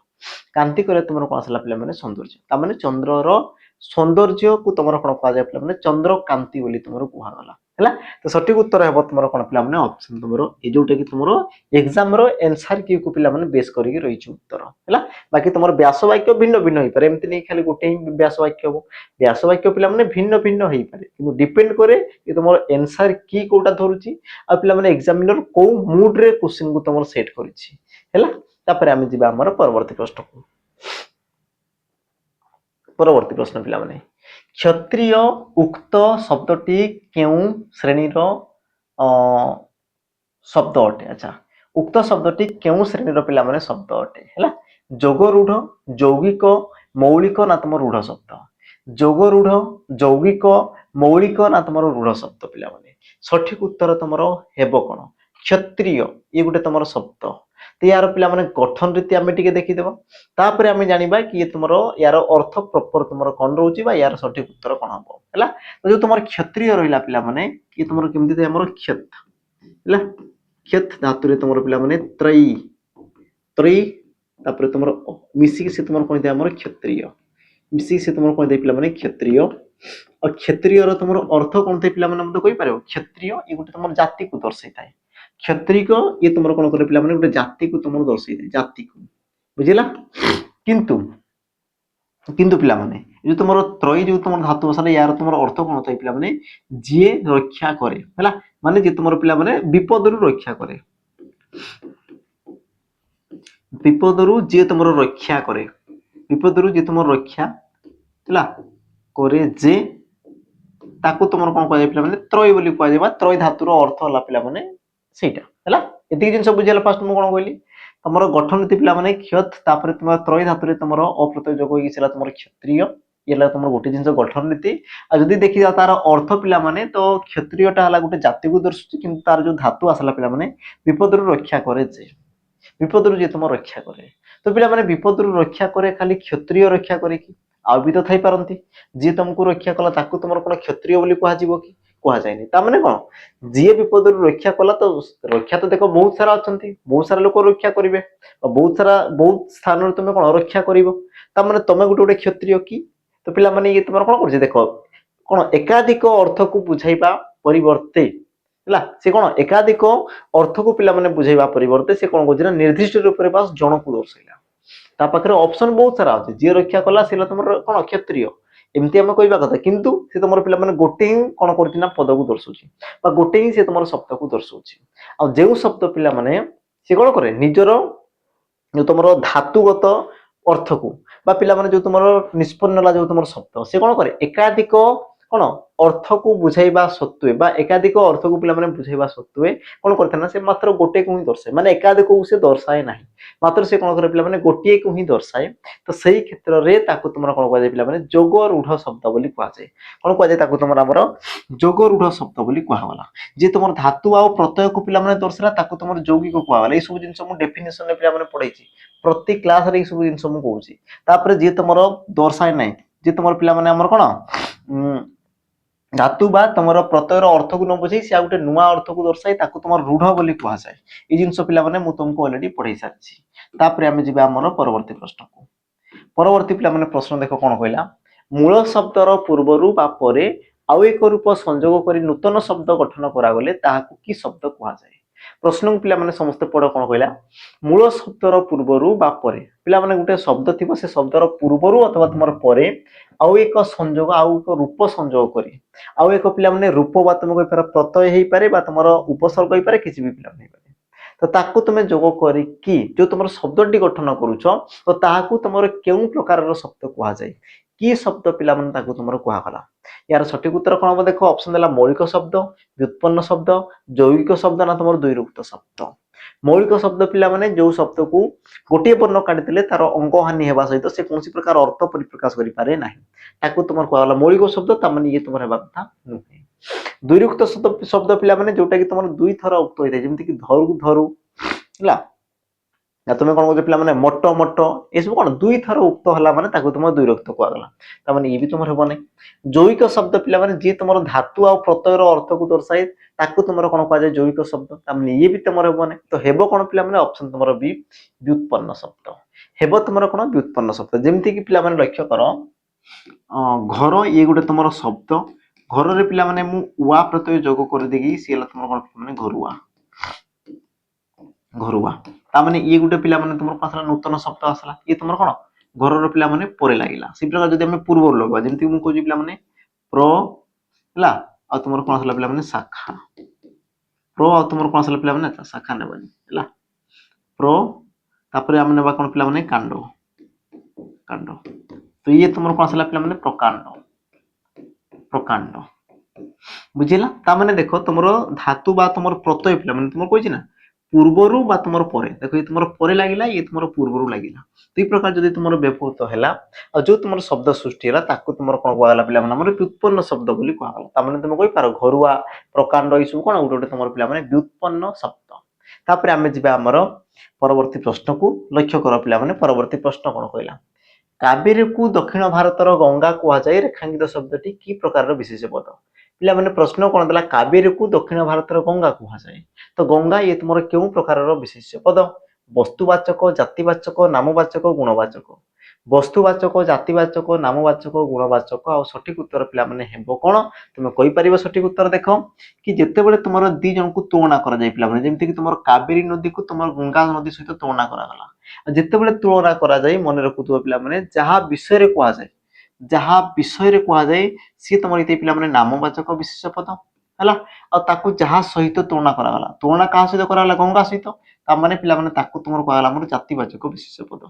कांति करे तुमरो कोन आसला पिला माने सौंदर्य ता माने चंद्र रो सौंदर्य को तुमरो कोन कहा जाय पिला माने चंद्र कांति बोली तुमरो कुहा गला हैला तो सठिक उत्तर हेबो तुमरो कोन पिला माने ऑप्शन तुमरो ए जोटा कि तुमरो एग्जाम रो आंसर की को पिला माने बेस करी के रहिछ उत्तर हैला बाकी तुमरो व्यास वाक्य भिन्न भिन्न होई पारे एमति नै खाली गोटे ही व्यास वाक्य हो व्यास वाक्य पिला माने भिन्न भिन्न होई पारे किंतु डिपेंड करे कि तुमरो आंसर की कोटा धरुची आ पिला माने एग्जामिनर को मूड रे क्वेश्चन को तुमरो सेट करिछि हैला तापर आमे जिबा हमर परवर्ती प्रश्न को परवर्ती प्रश्न पिला माने क्षत्रिय उक्त शब्दटी केउ श्रेणी रो शब्द अटे अच्छा उक्त शब्दटी केउ श्रेणी रो पिला माने शब्द अटे हैला जोगरूढ़ यौगिक मौलिक ना तुम रूढ़ शब्द जोगरूढ़ यौगिक मौलिक ना तुम रूढ़ शब्द पिला माने सठिक उत्तर तुमरो हेबो कोन क्षत्रिय ये गोटे तुमरो शब्द तो यार पिला माने गठन रीति आमे टिके देखि देबो तापर आमे जानिबा कि ये तुमरो यार अर्थ प्रॉपर तुमरो कोन रहउची बा यार सठिक उत्तर कोन हबो हैला तो जो तुमरो क्षत्रिय रहिला पिला माने ये तुमरो केमति दे हमरो क्षत हैला क्षत धातु रे तुमरो पिला माने त्रयी त्रयी तापर तुमरो मिसी के से तुमरो कोन दे हमरो क्षत्रिय मिसी से तुमरो कोन दे पिला माने क्षत्रिय और क्षत्रिय रो तुमरो अर्थ कोन दे पिला माने हम तो कहि पारो क्षत्रिय ये गोटे तुमरो जाति को दर्शाइताय क्षत्रिय ये तुमरो कोन करे पिला माने गोटे जाति को तुमरो दर्शाइताय जाति को बुझिला किंतु किंतु पिला माने जो तुमरो त्रय जो तुमरो धातु बसाले यार तुमरो अर्थ कोन होतय पिला माने जे रक्षा करे हैला माने जे तुमरो पिला माने विपद रु रक्षा करे विपद रु जे तुमरो रक्षा करे विपद रु जे तुमरो रक्षा हैला करे जे ताको तुमरो कोन कहय पिला माने त्रय बोली कहय जेबा त्रय धातु रो अर्थ होला पिला माने सेटा हैला एति जिंस बुझियला फास्ट मु कोन कहली तुमरो गठन रीति पिला माने क्षत तापर तुमरो त्रय धातु रे तुमरो अप्रत्यय जोग होई सेला तुमरो क्षत्रिय येला तुमरो गोटे जिंस गठन रीति आ जदी देखि जा तार अर्थ पिला माने तो क्षत्रियटा हला गोटे जाति को दर्शुची किंतु तार जो धातु आसला पिला माने विपद रु रक्षा करे जे विपद रु जे तुम रक्षा करे तो पिला माने विपद रु रक्षा करे खाली क्षत्रिय रक्षा करे कि आ भी तो थाई पारंती जे तुमको रक्षा कला ताकू तुमरो कोन क्षत्रिय बोली कहा जीवो कि कहा जायनी ता माने कोन जे विपद रु रक्षा कला तो रक्षा तो देखो बहुत सारा अछंती बहुत सारा लोक रक्षा करिवे बहुत स्थान रे तुमे कोन रक्षा करिवो ता माने तमे गुटे गुटे क्षत्रिय कि तो पिला माने ये तुमरो कोन करजे देखो कोन एकाधिक अर्थ को बुझाइबा परिवर्ते हला से कोन एकाधिक अर्थ को पिला माने बुझाइबा परिवर्ते से कोन गोजरा निर्दिष्ट रूप रे पास जण को दर्शाइला ता पाखरे ऑप्शन बहुत सारा अछि जे रक्षा कला सेला तुमरो कोन क्षत्रिय एमती हम कहबा कथा किंतु से तुमरो पिला माने गोटे ही कोन करछि ना पद को दर्शाउछि बा गोटे ही से तुमरो शब्द को दर्शाउछि आ जेउ शब्द पिला माने से कोन करे निजरो जो तुमरो धातुगत अर्थ को बा पिला माने जो तुमरो निष्पन्नला जो तुमरो शब्द से कोन करे एकाधिक कोन अर्थ को बुझाइबा सत्वे बा एकाधिक अर्थ को पिला माने बुझाइबा सत्वे कोन करथे ना से मात्र गोटे को ही दर्शाए माने एकाधिक को से दर्शाए नाही मात्र से कोन करे पिला माने गोटे को ही दर्शाए तो सही क्षेत्र रे ताको तुमरा कोन कहै पिला माने जोग रूढ़ शब्द बोली कहै छै कोन कहै ताको तुमरा हमर जोग रूढ़ शब्द बोली कहै वाला जे तुमर धातु आ प्रत्यय को पिला माने दर्शाला ताको तुमर जोगी को कहै वाला ए सब जिंस मु डेफिनेशन रे पिला माने पढै छी प्रति क्लास रे ए सब जिंस मु कहू छी तापर जे तुमर दर्शाए नाही जे तुमर पिला माने हमर कोन धातु बा तुमरो प्रत्ययर अर्थ को न बुझै से आ गुटे नुवा अर्थ को दर्शाई ताको तुमर रूढ़ बोली कहै छै ए जिंस पिला माने मु तुमको ऑलरेडी पढै सारछि तापर हम जिबा हमर परवर्ती प्रश्न को परवर्ती पिला माने प्रश्न देखो कोन कहला मूल शब्दर पूर्वरु बा परे आउ एक रूप संजोग कर नूतन शब्द गठन करागले ताहाकू की शब्द कहुए प्रश्न को पिला समस्ते पढ़ कौन कहला मूल शब्दर पूर्वर बा परे पिला गोटे शब्द थी से शब्दर पूर्वर अथवा तुम परे आउ एक संजोग आउ एक रूप संजोग कर आउ एक पिला रूप बा तुम कहीपर प्रत्यय हो पारे तुम उपसर्ग हो पारे किसी भी पिला तो ताकू तुम जोग करी जो तुम शब्दटी गठन करुच तो ताकू तुम केउ प्रकार शब्द कहुए कि शब्द पिला तुम कहगला यार सठिक उत्तर कौन हम देख ऑप्शन देला मौलिक शब्द व्युत्पन्न शब्द जौगिक शब्द ना तुम द्विरुक्त शब्द मौलिक शब्द पिला माने जो शब्द को गोटे वर्ण काटिले तार अंग हानि हेबा सहित से कौन प्रकार अर्थ परिप्रकाश करि पारे नाही ताकू तुम कहगला मौलिक शब्द तामाने ये तुम हेबा कथा नुहे द्विरुक्त शब्द पिला माने जोटा कि तुम दुई थर उक्त होइते जेमति कि धरु धरु हला ना तुम कौन कहते पिला माने मट मट ये सब कौन दुई थर उक्त होला माने ताकू तुम द्विरुक्त कहगला तामाने ये भी तुम हेबो नै जौगिक शब्द पिला माने जे तुम धातु आ प्रत्ययर अर्थ को दर्शाए ताकू तुम कौन कह जौगिक शब्द तामाने ये भी तुम हेबो नै तो हेबो कौन पिला माने ऑप्शन तुम बी व्युत्पन्न शब्द हेबो तुम कौन व्युत्पन्न शब्द जेमति कि पिला माने लक्ष्य कर घर ये गोटे तुम शब्द घर रे पिला माने मु वा प्रत्यय जोग कर देगी सी तुम कौन माने घरुआ घरुआ तामाने ये गोटे पिला माने तुम पासला नूतन शब्द आसला ये तुम कौन घर पिला माने परे लागिला से प्रकार जदि हमें पूर्व लगवा जेमति मु कहूजी पिला माने प्र हला आ तुम कौन आसला पिला माने शाखा प्र आ तुम कौन आसला पिला माने शाखा नेबनी हला प्र तापरे हम नेबा कौन पिला माने कांड कांड तो ये तुम कौन आसला पिला माने प्रकांड प्रकांड बुझिला ता माने देखो तुमरो धातु बा तुमर प्रत्यय पिला माने तुम कहछि ना पूर्वरु बा तुमर परे देखो ये तुमर परे लागिला ये तुमर पूर्वरु लागिला तो ये प्रकार जदि तुमर व्यवहृत हैला और जो तुमर शब्द सृष्टि हैला ताकू तुमर कोन कहला पिला माने हमर व्युत्पन्न शब्द बोली कहला ता माने तुम कहि पारो घरुआ प्रकांड ई सब कोन उडे तुमर पिला माने व्युत्पन्न शब्द तापर हमें जिबा हमर परवर्ती प्रश्न को लक्ष्य कर पिला माने परवर्ती प्रश्न कोन कहला कावेरी को दक्षिण भारतर गंगा कह जाए रेखांकित शब्दटी की प्रकार विशेष पद पिला माने प्रश्न कौन देला कावेरी को दक्षिण भारतर गंगा कह जाए तो गंगा ये तुम क्यों प्रकार विशेष पद वस्तुवाचक जातिवाचक नामवाचक गुणवाचक वस्तुवाचक जातिवाचक नामवाचक गुणवाचक आ सठिक उत्तर पिला माने हेबो कोन तुम कहि परिबो सठिक उत्तर देख कि जेते बेले तुमर दी जन को तुलना करा जाय पिला माने जेमति कि तुमर कावेरी नदी को तुमर गंगा नदी सहित तुलना करा गला जेते बेले तुलना करा जाय मन रखुतो पिला माने जहा विषय रे कहा जाय जहा विषय रे कहा जाय सी तुमर इते पिला माने नामवाचक विशेष पद हला आ ताकू जहा सहित तुलना करा गला तुलना का सहित करा गला गंगा सहित ता माने पिला माने ताकू तुमर कहा गला हमर जातिवाचक विशेष पद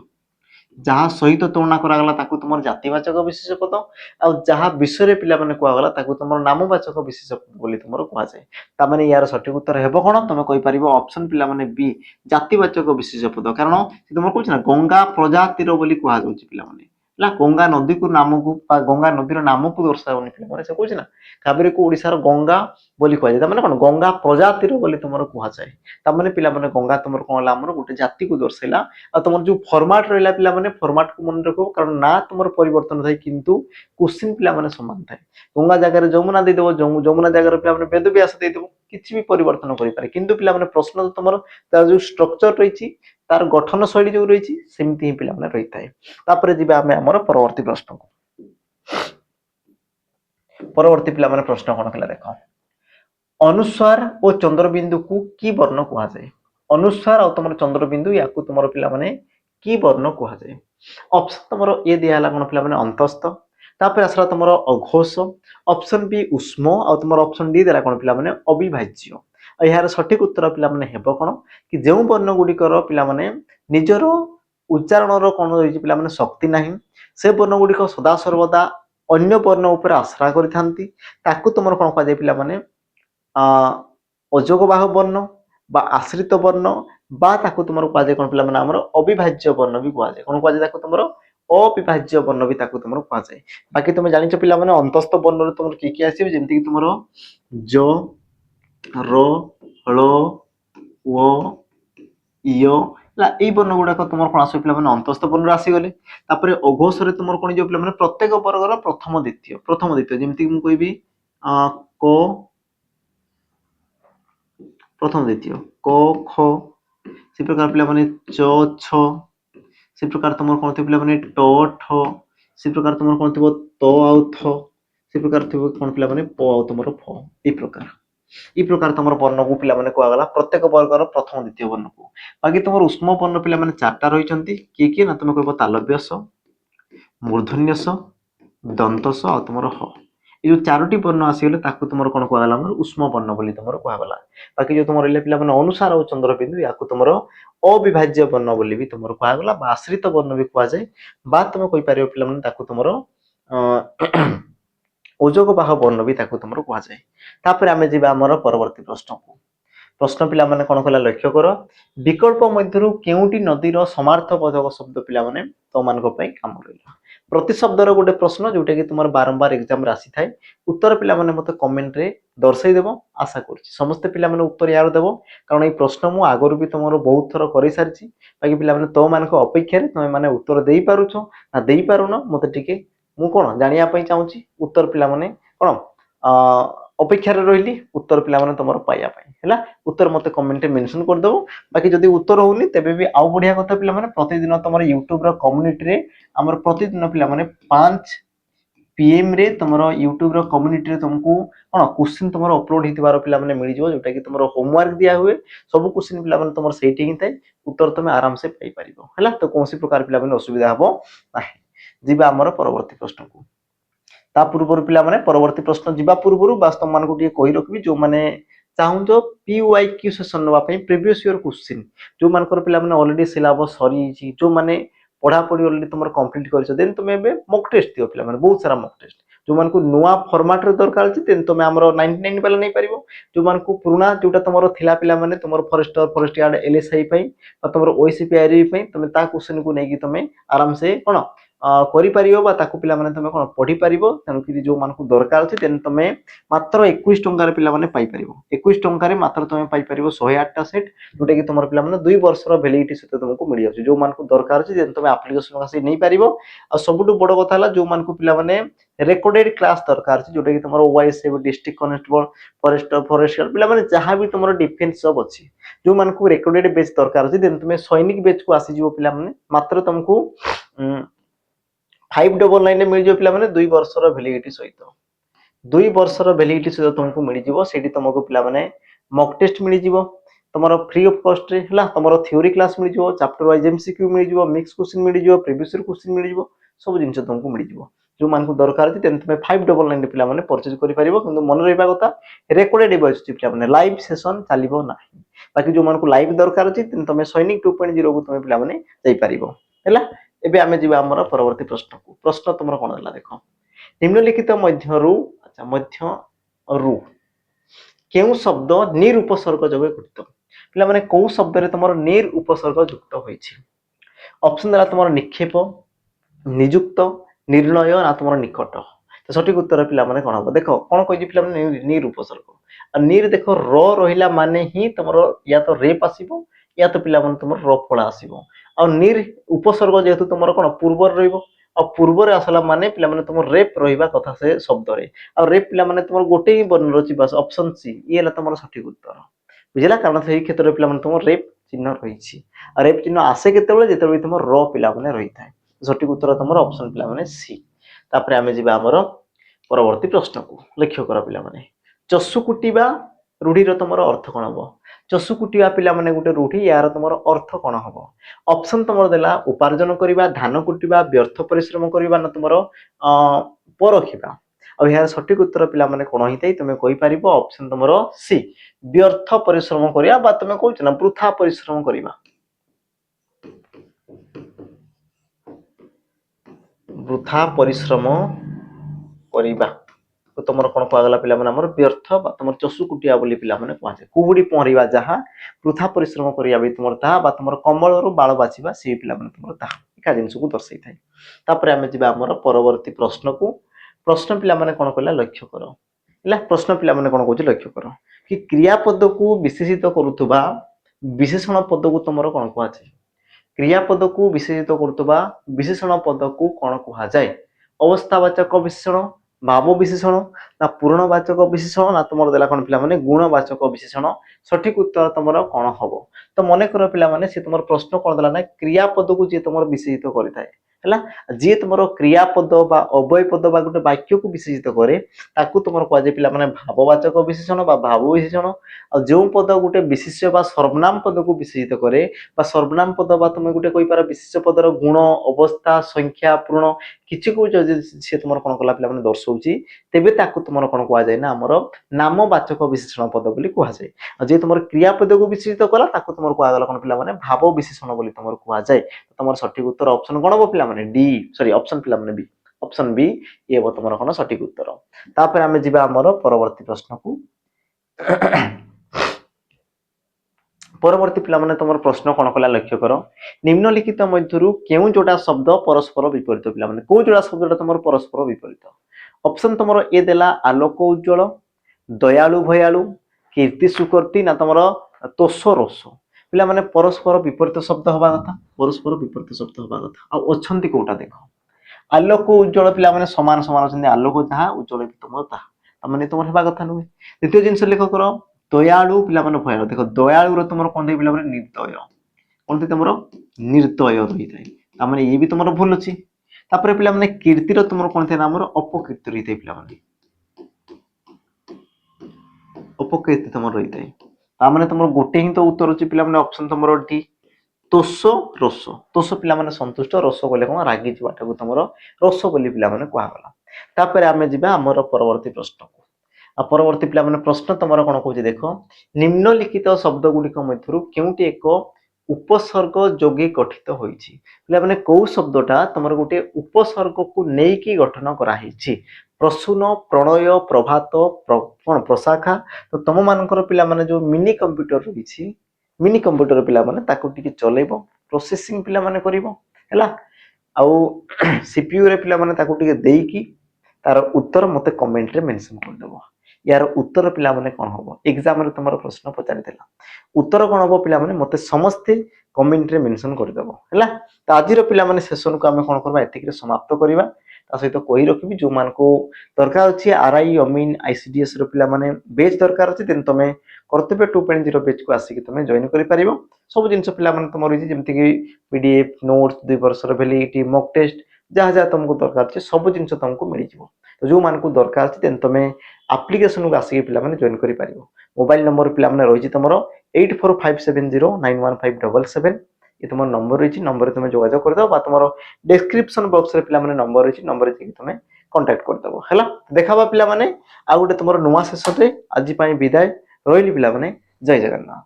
जहा सहित तुलना करा गला ताकू तुमर जातिवाचक विशेष पद आ जहा विषय पिला माने कहा गला ताकू तुमर नामवाचक विशेष पद बोली तुमर कहा जाय ता माने यार सठिक उत्तर हेबो कोन तुम कहि परिबो ऑप्शन पिला माने बी जातिवाचक विशेष पद कारण तुमर कहछ ना गंगा प्रजातिर बोली कहा जाउची पिला माने ला गंगा नदी को नाम को गंगा नदीर नाम को दर्शावनी पिला माने से कहछ ना कावेरी को ओडिसा रो गंगा बोली कहा जाय ता माने कोन गंगा प्रजातिर बोली तुमर कहा जाय ता माने पिला माने गंगा तुमर कोन ला हमर गुटे जाति को दर्शाइला आ तुमर जो फॉर्मेट रहला पिला माने फॉर्मेट को मन रखो कारण ना तुमर परिवर्तन थाई किंतु क्वेश्चन पिला माने समान थाई गंगा जगह रे जमुना दे देबो जमुना जगह रे पिला माने वेदव्यास दे देबो किछि भी परिवर्तन करि पारे किंतु पिला माने प्रश्न तो तुमर तार जो स्ट्रक्चर रहिछि तार गठन शैली जो रहिछि सेमति ही पिला माने रहिताय तापरे जिबा हमें हमर परवर्ती प्रश्न को परवर्ती पिला माने प्रश्न कोन कला देखो अनुस्वार और चंद्रबिंदु को की वर्ण कहा जाए अनुस्वार और तुम चंद्रबिंदु या तुम पिला माने की वर्ण कहा जाए ऑप्शन तुम ये दिया कोन पिला माने अंतस्थ तापर आसला तुम अघोष ऑप्शन बी उष्म और तुम ऑप्शन डी देला कोन पिला माने अविभाज्य यार सठिक उत्तर पिला माने हेबो कोन कि जेउ वर्ण गुडिकर पिला माने निजर उच्चारण रो कोन रही पिला माने शक्ति नाही से वर्ण गुडिक सदा सर्वदा अन्य वर्ण ऊपर आश्रा करिथांती ताकू तुम कोन कहा जाय पिला माने अजोग बाह वर्ण बा आश्रित वर्ण बा ताकू तुम कहा जाय कोन पिला माने हमर अविभाज्य वर्ण भी कहा जाय कोन कहा जाय ताकू तुम अविभाज्य वर्ण भी ताकू तुम कहा जाय बाकी तुम जानिछ पिला माने अंतस्थ वर्ण रे तुम की आसीबे जेमति कि तुमरो ज र ळ व य ला ए वर्ण गुडा तुम कोन आसो पिला माने अंतस्थ वर्ण आसी गले तापरे अघोष रे तुम कोन जो पिला माने प्रत्येक वर्ग रो प्रथम द्वितीय जेमति कि मु कहबी क प्रथम द्वितीय क ख से प्रकार पिला माने च छ से प्रकार तुम कोन पिला माने ट ठ से प्रकार तुम कोन थबो त आउ थ से प्रकार थिबो कोन पिला माने प तुमरो फ ई प्रकार तुमर वर्ण को पिला माने कोआ गला प्रत्येक वर्गर प्रथम द्वितीय वर्ण को बाकी तुमर उष्म वर्ण पिला माने चारटा रहिचंती किए ना तुम कहबो तालव्य स मूर्धन्य स दंत स आ तुमर ह ये जो चारोटी वर्ण आसीगले ताकू तुमर कोन कोआ गला हमर उष्म वर्ण बोली तुमर कोआ गला बाकी जो तुमर इले पिला माने अनुसार और चंद्र बिंदु याकू तुमर अविभाज्य वर्ण बोली भी तुमर कोआ गला बा आश्रित वर्ण भी कोआ जाय बा तुम कोइ पारियो पिला माने ताकू तुमर ओजोग बाह वर्ण भी ताकू तुमर कोआ जाय तापर आमे जिबा हमर परवर्ती प्रश्न को प्रश्न पिला माने कोन कला लक्ष्य कर विकल्प मध्यरु केउटी नदीर समार्थबोधक शब्द पिला माने तो मानको पई काम रहिला प्रति शब्दर गोटे प्रश्न जोटा कि तुम बारंबार एग्जाम रे आसी थाए उत्तर पिला माने मते कमेंट रे दर्शाई देबो आशा करछि समस्त पिला माने उत्तर यार देबो कारण ए प्रश्न मु आगरु भी तुमरो बहुत थर करि सारछि बाकी पिला माने तो मानको अपेक्षा रे तुम माने उत्तर देई पारुछो ना देई पारुनो मते टिके मु कोन जानिया पई चाहूछि उत्तर पिला माने कोन अपेक्षा रे रहिली उत्तर पिला माने तुमरो पाया पई हैला उत्तर मते कमेंट रे मेंशन कर देबो बाकी जदी उत्तर होउनी तेबे भी आउ बढ़िया कथा पिला माने प्रतिदिन तुमरो YouTube रो कम्युनिटी रे हमर प्रतिदिन पिला माने 5 पीएम रे तुमरो YouTube रो कम्युनिटी रे तुमको कोन क्वेश्चन तुमरो अपलोड हितबार पिला माने मिली जिवो जोटा कि तुमरो होमवर्क दिया हुए सब क्वेश्चन पिला माने तुमरो सेठी ही थाए उत्तर तुम आराम से पाई परिबो हैला तो कोनसी प्रकार पिला माने असुविधा हबो नाही जिबा हमर परवर्ती प्रश्न को ता पूर्व पिला माने परवर्ती प्रश्न जिबा पूर्व वास्तव मान को टिके कहि रखबी जो माने चाहूँ पीवाईक्यू सेशन नवा पे प्रीवियस ईयर क्वेश्चन जो मानकर पिला माने ऑलरेडी सिलेबस सरी छि जो माने पढ़ा पढ़ी ऑलरेडी तुमर कंप्लीट करछ देन तुम एबे मॉक टेस्ट दियो पिला माने बहुत सारा मॉक टेस्ट जो मान को नुआ फॉर्मेट रे दरकार छि देन तुम हमरो 99 वाला नहीं परिबो जो मान को पुराना जोटा तुमरो थिला पिला माने तुमर फॉरेस्टर फॉरेस्ट यार्ड एलएसआई पई और तुमर ओसीपीआरई पई तुम ता क्वेश्चन को नेकी तुम आराम से कोन करि परिबो बा ताकू पिला माने तुम कोन पढ़ी परिबो तनु कि जो मान को दरकार छि देन तुम मात्र 21 टंका रे पिला माने पाई परिबो 21 टंका रे मात्र तुम पाई परिबो 108 टा सेट जोटा कि तुमर पिला माने 2 वर्ष रो वैलिडिटी सहित तुमको मिल जाउछ जो मान को दरकार छि देन तुम एप्लीकेशन का से नै परिबो आ सबुटु बड़ कथा हला जो मान को पिला माने रेकॉर्डेड क्लास दरकार छि जोटा कि तुमर ओवाईएस डिस्ट्रिक्ट कांस्टेबल फॉरेस्टर फॉरेस्टर पिला माने जहां भी तुमर डिफेंस सब अछि जो मान को रेकॉर्डेड बेच दरकार छि देन तुम सैनिक बेच को आसी जिवो पिला माने मात्र तुमको 599 मिल जो पिला माने 2 वर्ष रो वैलिडिटी सहित 2 वर्ष रो वैलिडिटी सहित तुमको मिल जिवो सेठी तुमको पिला माने मॉक टेस्ट मिल जिवो तुमरो फ्री ऑफ कॉस्ट रे हला तुमरो थ्योरी क्लास मिल जिवो चैप्टर वाइज एमसीक्यू मिल जिवो मिक्स क्वेश्चन मिल जिवो प्रीवियस ईयर क्वेश्चन मिल जिवो सब जिंस तुमको मिल जिवो जो मान को दरकार छि तेन तुम 599 रे पिला माने परचेज करि परिबो किंतु मन रहिबा कथा रेकॉर्डेड बैच पिला माने लाइव सेशन चलिबो नाही बाकी जो मान को लाइव दरकार छि तेन तुम सैनिक 2.0 को तुम पिला माने जाई परिबो हला एबे आमे जिबा हमर परवर्ती प्रश्न को प्रश्न तुमर कोन हला देखो निम्नलिखित मध्यरु अच्छा मध्यरु केउ शब्द निर उपसर्ग जगे गठित पिला माने को शब्द रे तुमर निर उपसर्ग युक्त होईछि ऑप्शन दला तुमर निक्षेप नियुक्त निर्णय ना तुमर निकट तो सठिक उत्तर पिला माने कोन हो देखो कोन कहि पिला माने निर उपसर्ग आ निर देखो र रहिला माने ही तुमर या तो रेप आसीबो या तो पिला माने तुमर र फळा आसीबो आ निर उपसर्ग जेहेतु तुमर कोन पूर्व रहिबो आ पूर्व रे आसला माने पिला माने तुमर रेप रहिबा कथा से शब्द रे आ रेप पिला माने तुमर गोटे ही वर्ण रछि बस ऑप्शन सी ये ला तुमर सठिक उत्तर बुझिला कारण से क्षेत्र पिला माने तुमर रेप चिन्ह रहिछि आ रेप चिन्ह आसे केतेबेले जेतेबेले तुमर र पिला माने रहि थाए सठिक उत्तर तुमर ऑप्शन पिला माने सी तापरे आमे जिबा हमर परवर्ती प्रश्न को लक्ष्य कर पिला माने चसु कुटिबा रूढ़ीर तुमर अर्थ कोन हबो चसु कुटिबा पिला माने गुटे रूढ़ी यार तुमर अर्थ कोन हबो ऑप्शन तुमर देला उपार्जन करिबा धान कुटिबा व्यर्थ परिश्रम करिबा न तुमर परखिबा आ यार सठिक उत्तर पिला माने कोन हितै तुमे कहि परिबो ऑप्शन तुमर सी व्यर्थ परिश्रम करिया बा तुमे कहछ ना वृथा परिश्रम करिबा वृथा परिश्रम करिबा तो तुमर कोन कहगला पिला माने हमर व्यर्थ बा तुमर चसु कुटिया बोली पिला माने कहछ कुबुडी पहरिबा जहा वृथा परिश्रम करिया बे तुमर ता बा तुमर कमल रो बाळ बाछिबा से पिला माने तुमर ता एका जिंस को दर्शाई थाए तापर हमें जिबा हमर परवर्ती प्रश्न को प्रश्न पिला माने कोन कहला लक्ष्य करो हला प्रश्न पिला माने कोन कहछ लक्ष्य करो कि क्रियापद को विशेषित करूतबा विशेषण पद को तुमर कोन कहछ क्रियापद को विशेषित करूतबा विशेषण पद को कोन कहा जाय अवस्थावाचक विशेषण भाव विशेषण ना पूर्णवाचक विशेषण ना तुमर देला कोन पिला माने गुणवाचक विशेषण सठिक उत्तर तुमर कोन हबो तो मने कर पिला माने से तुमर प्रश्न कोन देला ना क्रियापद को जे तुमर विशेषित करिथाय ହେଲା जी तुमर क्रियापद बा अव्यय पद बा गोटे वाक्य को विशेषित करे ताकू तुमर कह जाय पिला माने भाववाचक विशेषण बा भाव विशेषण आ जो पद गोटे विशेष्य बा सर्वनाम पद को विशेषित करे बा सर्वनाम पद बा तुम गोटे कहि पार विशेष्य पदर गुण अवस्था संख्या पूर्ण किछि को जदि से तुमर कोन कला पिला माने दर्शौची तेबे ताकू तुमर कोन कह जाय ना हमर नामवाचक विशेषण पद बोली कह जाय आ जे तुमर क्रियापद को विशेषित कला ताकू तुमर कह गला कोन पिला माने भाव विशेषण बोली तुमर कह जाय तुमर सठिक उत्तर ऑप्शन कोन हो पिला माने डी सॉरी ऑप्शन पिला माने बी ऑप्शन बी ये वो तुमर कोन सठिक उत्तर तापर आमे जिबा हमर परवर्ती प्रश्न को परवर्ती पिला माने तुमर प्रश्न कोन कला लक्ष्य करो निम्नलिखित मध्यरु केउ जोटा शब्द परस्पर विपरीत पिला माने को जोटा शब्दटा तुमर परस्पर विपरीत ऑप्शन तुमर ए देला आलोक उज्जवल दयालु भयालु कीर्ति सुकृति ना तुमर तोष रोष पिला माने परस्पर विपरीत शब्द हबा कथा परस्पर विपरीत शब्द हबा कथा आ अछंती कोटा देखो आलोक उज्जवल पिला माने समान समान अछंती आलोक जहा उज्जवल तुमर ता माने तुमर हबा कथा नुहे द्वितीय जिंस लेख करो दयालु पिला माने भयालु देखो दयालु रो तुमर कोन दे पिला माने निर्दय कोन दे तुमर निर्दय रही थाए ता माने ये भी तुमर भूल अछि तापर पिला माने कीर्ति रो तुमर कोन थे नामर अपकीर्ति रही थाए पिला माने अपकीर्ति तुमर रही थाए ता माने तुमर गोटे ही तो उत्तर अछि पिला माने ऑप्शन तुमर डी तोष रोष तोष पिला माने संतुष्ट रोष बोले कोन रागी जिवाटा को तुमर रोष बोली पिला माने कोहा गला तापर आमे जिबा हमर परवर्ती प्रश्न को आ परवर्ती पिला माने प्रश्न तुमर कोन कहूची देखो निम्नलिखित शब्द गुडी मध्यरु केउटी एक उपसर्ग जोगे गठित होईची पिला माने को शब्दटा तुमर गोटे उपसर्ग को नेकी गठन करा हिची प्रसून प्रणय प्रभात कोन प्रशाखा तो तुम मानकर पिला माने जो मिनी कंप्यूटर रहिची मिनी कंप्यूटर पिला माने ताको टिके चलेबो प्रोसेसिंग पिला माने करिवो हैला आउ सीपीयू रे पिला माने ताको टिके देईकी तार उत्तर मते कमेंट रे मेंशन कर देबो यार उत्तर पिला माने कोन होबो एग्जाम रे तुमरो प्रश्न पचारि देला उत्तर कोन होबो पिला माने मते समस्त कमेंट रे मेंशन कर देबो हैला त आजिर पिला माने सेशन को हमें कोन करबा एतिक रे समाप्त करबा ता सहित कहि रखिबि जो मान को दरकार अछि आरआई अमीन आईसीडीएस रो पिला माने बेच दरकार अछि देन तमे कर्तव्य 2.0 बेच को आसी कि तमे जॉइन करि परिबो सब जिंस पिला माने तमर रही जेमति कि पीडीएफ नोट्स 2 वर्ष रो वैलिडिटी मॉक टेस्ट जहा जहा तुमको दरकार अछि सब जिंस तुमको मिलि जिवो तो जो मान को दरकार अछि देन तमे एप्लीकेशन को आसी पिला माने जॉइन करि परिबो मोबाइल नंबर पिला माने रही तमरो 8457091577 ये तुम नंबर रही नंबर तुम जोगाजोग कर दो बा तुम डिस्क्रिप्शन बॉक्स रे पिला माने नंबर रही नंबर जे तुम कांटेक्ट कर दबो हैला देखाबा पिला माने आ गुटे तुम नुवा सेशन रे आज पई विदाय रोइली पिला माने जय जगन्नाथ।